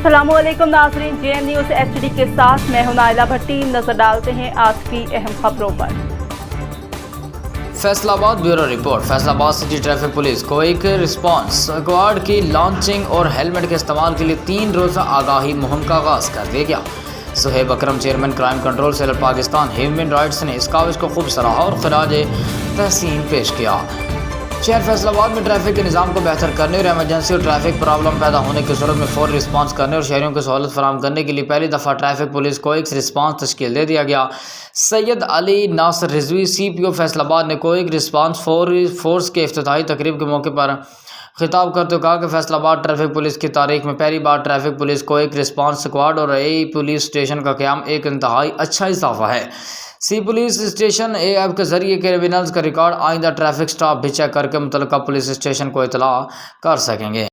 अस्सलामुअलैकुम नाज़रीन, JM news HD के साथ मैं हूं नाइला भट्टी। नजर डालते हैं आज की अहम खबरों पर। Faisalabad bureau report. Faisalabad city traffic police को एक रिस्पांस स्क्वाड की लॉन्चिंग और हेलमेट के इस्तेमाल के लिए 3 रोज़ा आगाही मुहिम का आगाज़ कर दिया गया। Suhaib Akram, chairman crime control cell Pakistan human rights ने इस काविश को खूब सराहा और खराज तहसीन पेश किया। शहर फैसलाबाद में ट्रैफिक के निज़ाम को बेहतर करने और एमरजेंसी और ट्रैफिक प्रॉब्लम पैदा होने की सूरत में फौरी रिस्पांस करने और शहरियों को सहूलत फराहम करने के लिए पहली दफ़ा ट्रैफिक पुलिस को एक रिस्पांस तश्कील दे दिया गया। सैयद अली नासिर रिजवी, CPO फैसलाबाद ने कोई रिस्पांस फोर्स के इफ्तिताही तकरीब के मौके पर खिताब करते हुए कहा कि फैसलाबाद ट्रैफिक पुलिस की तारीख में पहली बार ट्रैफिक पुलिस को एक रिस्पांस स्क्वाड और AE पुलिस स्टेशन का क़याम एक इंतहाई अच्छा इजाफा है। सी पुलिस स्टेशन AF के जरिए क्रिमिनल्स का रिकॉर्ड आइंदा ट्रैफिक स्टाफ भी चेक करके मुतल्लिका पुलिस स्टेशन को इतला कर सकेंगे।